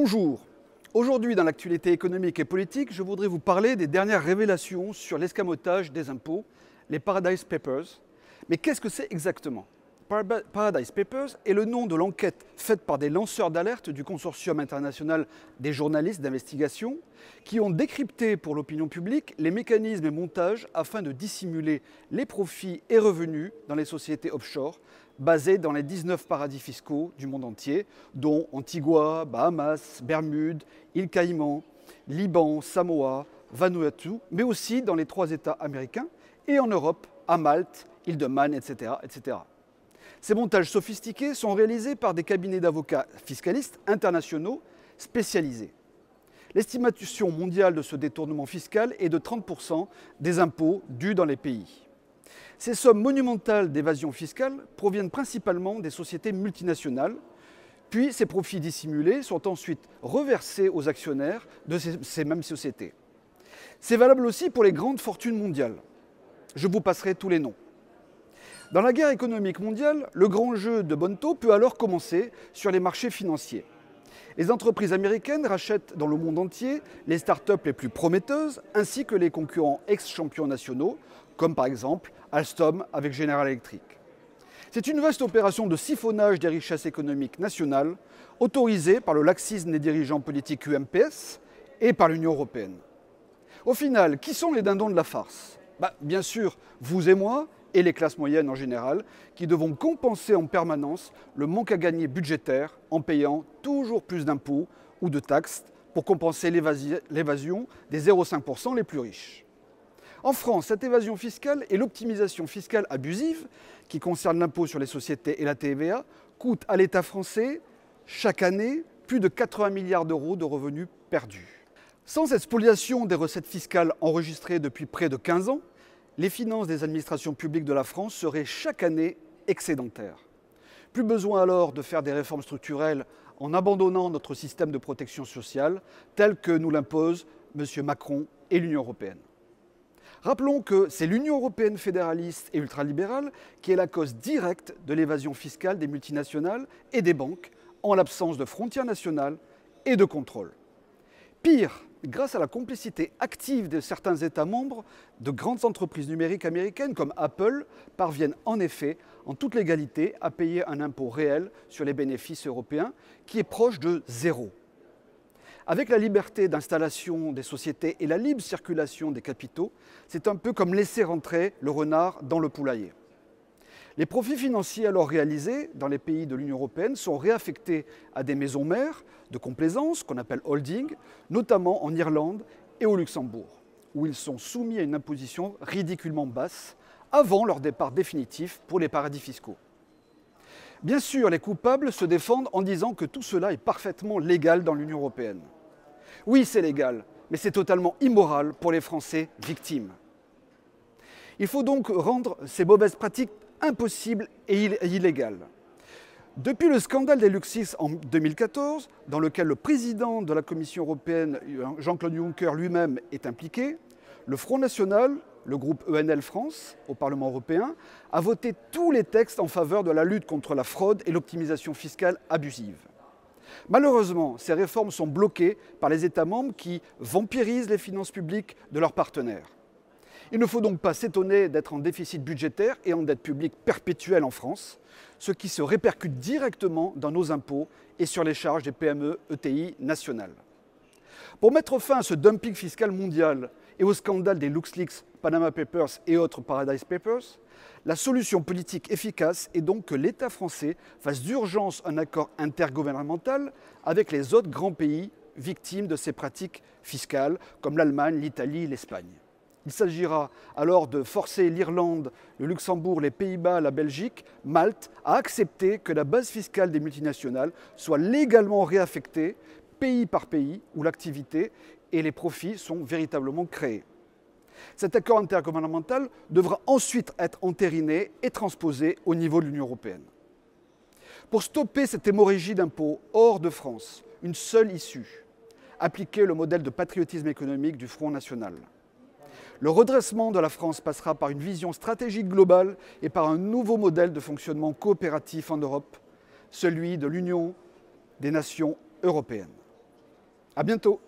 Bonjour. Aujourd'hui, dans l'actualité économique et politique, je voudrais vous parler des dernières révélations sur l'escamotage des impôts, les Paradise Papers. Mais qu'est-ce que c'est exactement? Paradise Papers est le nom de l'enquête faite par des lanceurs d'alerte du consortium international des journalistes d'investigation qui ont décrypté pour l'opinion publique les mécanismes et montages afin de dissimuler les profits et revenus dans les sociétés offshore basées dans les 19 paradis fiscaux du monde entier, dont Antigua, Bahamas, Bermudes, îles Caïmans, Liban, Samoa, Vanuatu, mais aussi dans les 3 États américains et en Europe, à Malte, île de Man, etc., etc. Ces montages sophistiqués sont réalisés par des cabinets d'avocats fiscalistes internationaux spécialisés. L'estimation mondiale de ce détournement fiscal est de 30% des impôts dus dans les pays. Ces sommes monumentales d'évasion fiscale proviennent principalement des sociétés multinationales, puis ces profits dissimulés sont ensuite reversés aux actionnaires de ces mêmes sociétés. C'est valable aussi pour les grandes fortunes mondiales. Je vous passerai tous les noms. Dans la guerre économique mondiale, le grand jeu de Bonneteau peut alors commencer sur les marchés financiers. Les entreprises américaines rachètent dans le monde entier les startups les plus prometteuses ainsi que les concurrents ex-champions nationaux, comme par exemple Alstom avec General Electric. C'est une vaste opération de siphonnage des richesses économiques nationales, autorisée par le laxisme des dirigeants politiques UMPS et par l'Union européenne. Au final, qui sont les dindons de la farce? Bien sûr, vous et moi, et les classes moyennes en général, qui devront compenser en permanence le manque à gagner budgétaire en payant toujours plus d'impôts ou de taxes pour compenser l'évasion des 0,5% les plus riches. En France, cette évasion fiscale et l'optimisation fiscale abusive, qui concerne l'impôt sur les sociétés et la TVA, coûtent à l'État français, chaque année, plus de 80 milliards d'euros de revenus perdus. Sans cette spoliation des recettes fiscales enregistrées depuis près de 15 ans, les finances des administrations publiques de la France seraient chaque année excédentaires. Plus besoin alors de faire des réformes structurelles en abandonnant notre système de protection sociale tel que nous l'impose M. Macron et l'Union européenne. Rappelons que c'est l'Union européenne fédéraliste et ultralibérale qui est la cause directe de l'évasion fiscale des multinationales et des banques en l'absence de frontières nationales et de contrôle. Pire, grâce à la complicité active de certains États membres, de grandes entreprises numériques américaines comme Apple parviennent en effet, en toute légalité, à payer un impôt réel sur les bénéfices européens qui est proche de zéro. Avec la liberté d'installation des sociétés et la libre circulation des capitaux, c'est un peu comme laisser rentrer le renard dans le poulailler. Les profits financiers alors réalisés dans les pays de l'Union européenne sont réaffectés à des maisons mères de complaisance, qu'on appelle holding, notamment en Irlande et au Luxembourg, où ils sont soumis à une imposition ridiculement basse avant leur départ définitif pour les paradis fiscaux. Bien sûr, les coupables se défendent en disant que tout cela est parfaitement légal dans l'Union européenne. Oui, c'est légal, mais c'est totalement immoral pour les Français victimes. Il faut donc rendre ces mauvaises pratiques impossibles et illégales. Depuis le scandale des LuxLeaks en 2014, dans lequel le président de la Commission européenne, Jean-Claude Juncker lui-même, est impliqué, le Front National, le groupe ENL France, au Parlement européen, a voté tous les textes en faveur de la lutte contre la fraude et l'optimisation fiscale abusive. Malheureusement, ces réformes sont bloquées par les États membres qui vampirisent les finances publiques de leurs partenaires. Il ne faut donc pas s'étonner d'être en déficit budgétaire et en dette publique perpétuelle en France, ce qui se répercute directement dans nos impôts et sur les charges des PME ETI nationales. Pour mettre fin à ce dumping fiscal mondial et au scandale des LuxLeaks, Panama Papers et autres Paradise Papers, la solution politique efficace est donc que l'État français fasse d'urgence un accord intergouvernemental avec les autres grands pays victimes de ces pratiques fiscales, comme l'Allemagne, l'Italie, l'Espagne. Il s'agira alors de forcer l'Irlande, le Luxembourg, les Pays-Bas, la Belgique, Malte à accepter que la base fiscale des multinationales soit légalement réaffectée, pays par pays, où l'activité et les profits sont véritablement créés. Cet accord intergouvernemental devra ensuite être entériné et transposé au niveau de l'Union européenne. Pour stopper cette hémorragie d'impôts hors de France, une seule issue, appliquer le modèle de patriotisme économique du Front National. Le redressement de la France passera par une vision stratégique globale et par un nouveau modèle de fonctionnement coopératif en Europe, celui de l'Union des nations européennes. À bientôt.